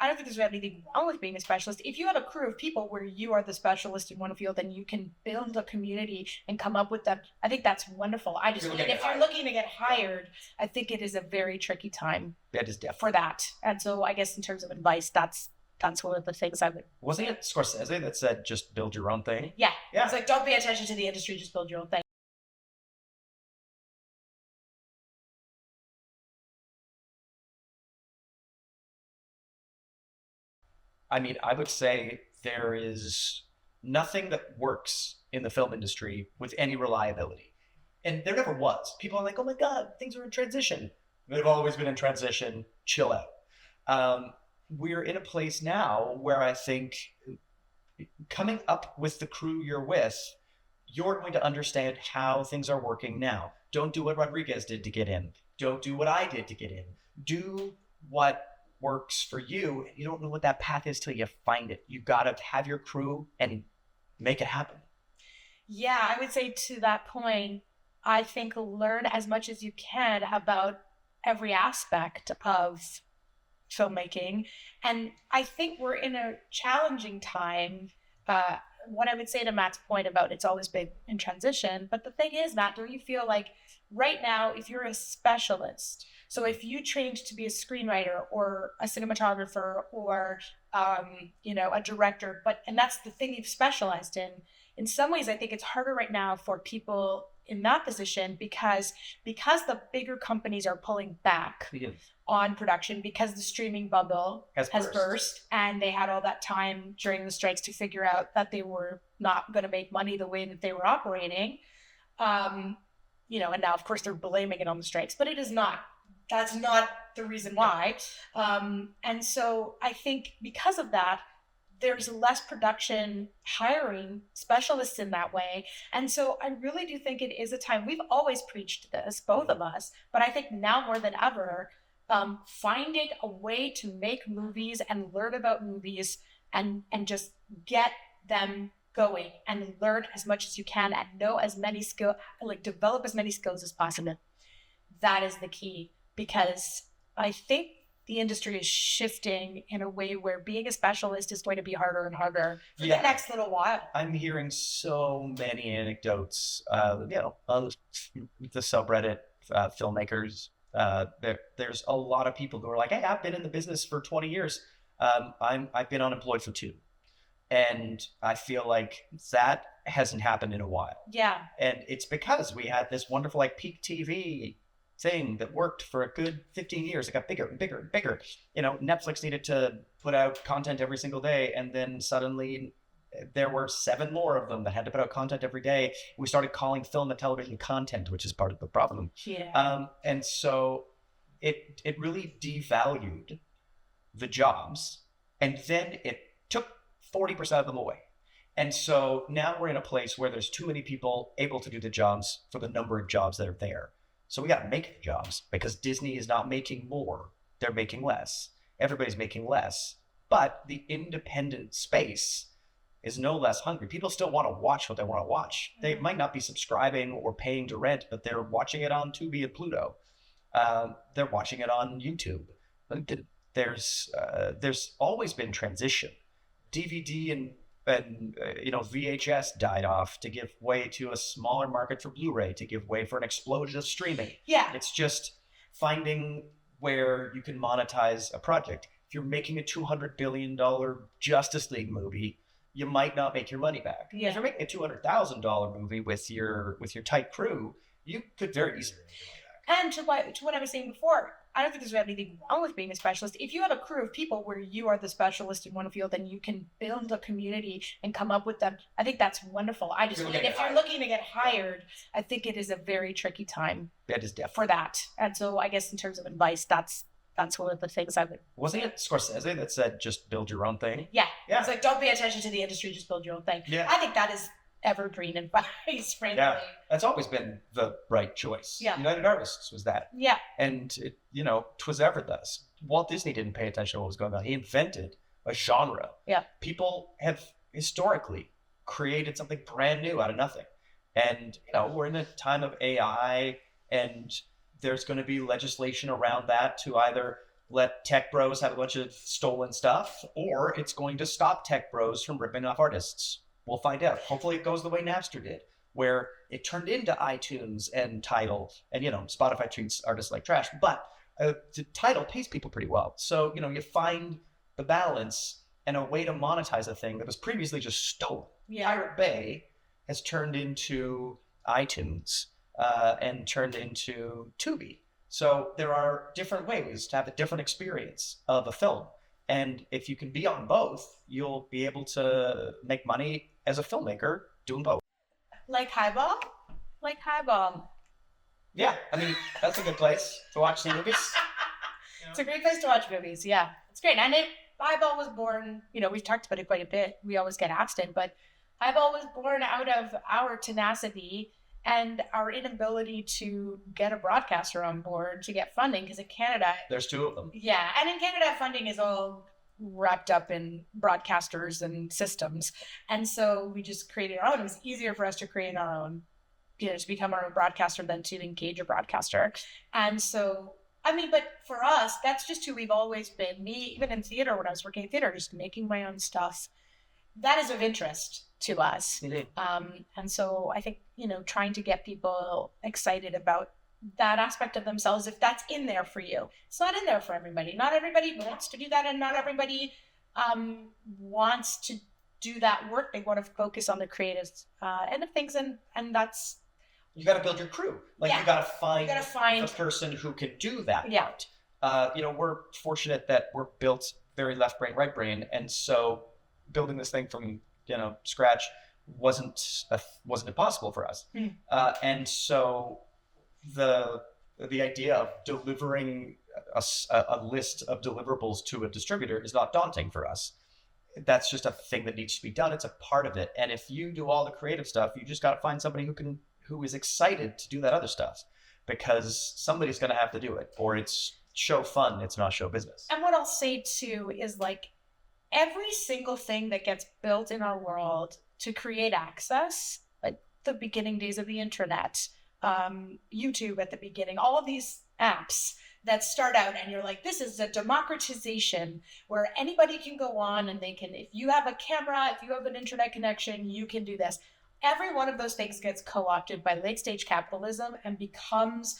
I don't think there's anything wrong with being a specialist. If you have a crew of people where you are the specialist in one field and you can build a community and come up with them, I think that's wonderful. I just think if you're looking to get hired, I think it is a very tricky time That is definitely for that. And so I guess in terms of advice, that's one of the things I would. Wasn't it Scorsese that said just build your own thing? Yeah. Yeah. It's like, don't pay attention to the industry, just build your own thing. I mean, I would say there is nothing that works in the film industry with any reliability. And there never was. People are like, oh my God, things are in transition. They've always been in transition. Chill out. We're in a place now where I think coming up with the crew you're with, you're going to understand how things are working now. Don't do what Rodriguez did to get in. Don't do what I did to get in. Do what works for you. You don't know what that path is till you find it. You got to have your crew and make it happen. Yeah, I would say to that point, I think learn as much as you can about every aspect of filmmaking. And I think we're in a challenging time. What I would say to Matt's point about it's always been in transition, but the thing is, Matt, don't you feel like right now, if you're a specialist, so if you trained to be a screenwriter or a cinematographer or, a director, and that's the thing you've specialized in some ways, I think it's harder right now for people in that position because the bigger companies are pulling back on production because the streaming bubble has burst and they had all that time during the strikes to figure out that they were not going to make money the way that they were operating. And now of course they're blaming it on the strikes, but it is not. That's not the reason why. And so I think because of that, there's less production hiring specialists in that way. And so I really do think it is a time, we've always preached this, both of us, but I think now more than ever, finding a way to make movies and learn about movies and just get them going and learn as much as you can and know as many skills, develop as many skills as possible. That is the key, because I think the industry is shifting in a way where being a specialist is going to be harder and harder for the next little while. I'm hearing so many anecdotes, on the subreddit, filmmakers. There's a lot of people who are like, hey, I've been in the business for 20 years. I've been unemployed for 2. And I feel like that hasn't happened in a while. Yeah. And it's because we had this wonderful peak TV thing that worked for a good 15 years. It got bigger and bigger and bigger. Netflix needed to put out content every single day, and then suddenly there were 7 more of them that had to put out content every day. We started calling film and television content, which is part of the problem. Yeah. And so it really devalued the jobs, and then it took 40% of them away. And so now we're in a place where there's too many people able to do the jobs for the number of jobs that are there. So we got to make jobs because Disney is not making more. They're making less. Everybody's making less. But the independent space is no less hungry. People still want to watch what they want to watch. They might not be subscribing or paying to rent, but they're watching it on Tubi and Pluto. They're watching it on YouTube. There's always been transition. DVD and VHS died off to give way to a smaller market for Blu-ray, to give way for an explosion of streaming. Yeah. It's just finding where you can monetize a project. If you're making a $200 billion Justice League movie, you might not make your money back. Yeah. If you're making a $200,000 movie with your tight crew, you could very easily make your money back. And to what I was saying before, I don't think there's anything wrong with being a specialist. If you have a crew of people where you are the specialist in one field and you can build a community and come up with them, I think that's wonderful. I just think if you're looking to get hired, I think it is a very tricky time. That is definitely for that. And so I guess in terms of advice, that's one of the things I would. Wasn't it Scorsese that said just build your own thing? Yeah. It's like, don't pay attention to the industry, just build your own thing. Yeah. I think that is evergreen advice, frankly. Yeah, that's always been the right choice. Yeah. United Artists was that. Yeah. And it, 'twas ever thus. Walt Disney didn't pay attention to what was going on. He invented a genre. Yeah. People have historically created something brand new out of nothing. And, we're in a time of AI, and there's going to be legislation around that to either let tech bros have a bunch of stolen stuff, or it's going to stop tech bros from ripping off artists. We'll find out. Hopefully it goes the way Napster did, where it turned into iTunes and Tidal, and Spotify treats artists like trash, but the Tidal pays people pretty well. So you find the balance and a way to monetize a thing that was previously just stolen. Yeah. Pirate Bay has turned into iTunes and turned into Tubi. So there are different ways to have a different experience of a film. And if you can be on both, you'll be able to make money as a filmmaker doing both. Like Highball? Like Highball. Yeah, I mean, that's a good place to watch some movies. It's a great place to watch movies. Yeah, it's great. And Highball was born, we've talked about it quite a bit. We always get asked it, but Highball was born out of our tenacity and our inability to get a broadcaster on board to get funding, because in Canada, there's two of them. Yeah, and in Canada, funding is all wrapped up in broadcasters and systems. And so we just created our own. It was easier for us to create our own, to become our own broadcaster than to engage a broadcaster. And so, but for us, that's just who we've always been. Me, even in theater, when I was working in theater, just making my own stuff, that is of interest to us. And so I think, trying to get people excited about that aspect of themselves, if that's in there for you. It's not in there for everybody. Not everybody wants to do that, and not everybody wants to do that work. They want to focus on the creative end of things, and that's... You got to build your crew. You got to find the person who can do that part. We're fortunate that we're built very left brain, right brain, and so building this thing from scratch wasn't impossible for us. And so the idea of delivering a list of deliverables to a distributor is not daunting for us. That's just a thing that needs to be done. It's a part of it. And if you do all the creative stuff, you just got to find somebody who is excited to do that other stuff, because somebody's going to have to do it, or it's show fun. It's not show business. And what I'll say too is, every single thing that gets built in our world to create access, like the beginning days of the internet, YouTube at the beginning, all of these apps that start out and you're like, this is a democratization where anybody can go on and they can, if you have a camera, if you have an internet connection, you can do this. Every one of those things gets co-opted by late stage capitalism and becomes,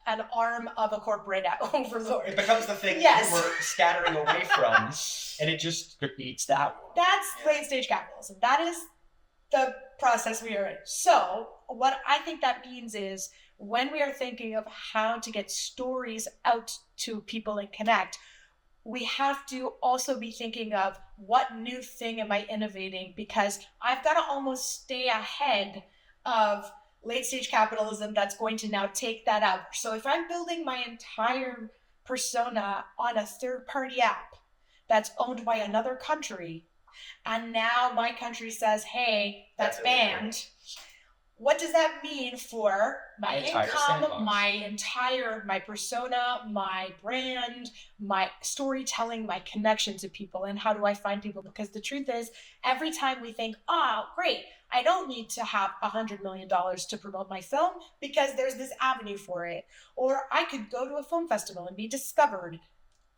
an arm of a corporate overlord. It becomes the thing that we're scattering away from, and it just eats that one. That's late stage capitalism. That is the process we are in. So what I think that means is, when we are thinking of how to get stories out to people and connect, we have to also be thinking of, what new thing am I innovating? Because I've got to almost stay ahead of late stage capitalism that's going to now take that out. So if I'm building my entire persona on a third-party app that's owned by another country, and now my country says, hey, that's banned, what does that mean for my income, my persona, my brand, my storytelling, my connection to people, and how do I find people? Because the truth is, every time we think, oh, great, I don't need to have $100 million to promote my film because there's this avenue for it, or I could go to a film festival and be discovered,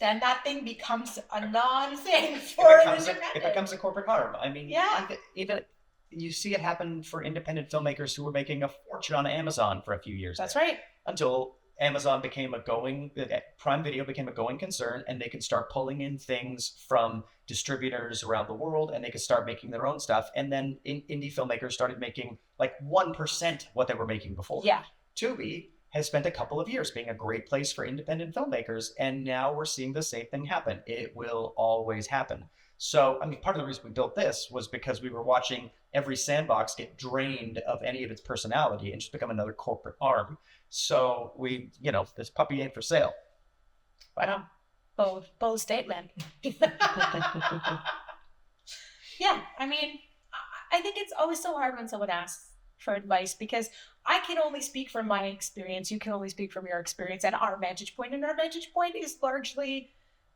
then that thing becomes a non-thing for an independent. It becomes a corporate harm. Even you see it happen for independent filmmakers who were making a fortune on Amazon for a few years. That's right. Until Amazon Prime Video became a going concern, and they could start pulling in things from distributors around the world, and they could start making their own stuff. And then indie filmmakers started making 1% what they were making before. Yeah. Tubi has spent a couple of years being a great place for independent filmmakers, and now we're seeing the same thing happen. It will always happen. So, part of the reason we built this was because we were watching every sandbox get drained of any of its personality and just become another corporate arm. So this puppy ain't for sale. Right on. Bold statement. Yeah, I think it's always so hard when someone asks for advice, because I can only speak from my experience. You can only speak from your experience and our vantage point. And our vantage point is largely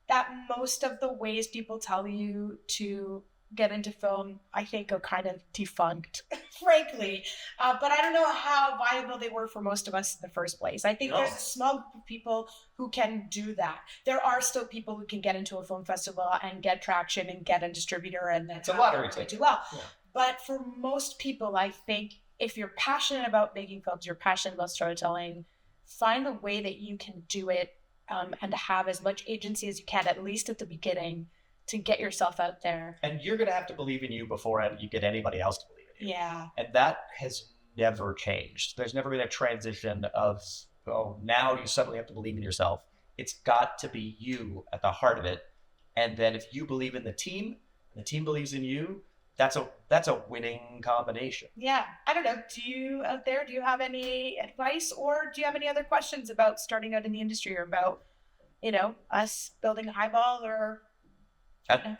that most of the ways people tell you to get into film, I think, are kind of defunct, frankly. But I don't know how viable they were for most of us in the first place. I think there's a small group of people who can do that. There are still people who can get into a film festival and get traction and get a distributor, and that's It's a lottery they ticket. do well. Yeah. But for most people, I think if you're passionate about making films, you're passionate about storytelling, find a way that you can do it and have as much agency as you can, at least at the beginning, to get yourself out there. And you're going to have to believe in you before you get anybody else to believe in you. Yeah. And that has never changed. There's never been a transition of, oh, now you suddenly have to believe in yourself. It's got to be you at the heart of it. And then if you believe in the team, and the team believes in you, that's a winning combination. Yeah. I don't know. Do you out there, do you have any advice, or do you have any other questions about starting out in the industry, or about, us building a Highball, or...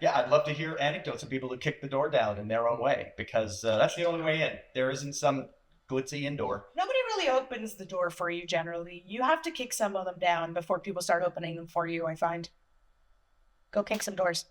Yeah, I'd love to hear anecdotes of people who kick the door down in their own way, because that's the only way in. There isn't some glitzy indoor. Nobody really opens the door for you generally. You have to kick some of them down before people start opening them for you, I find. Go kick some doors.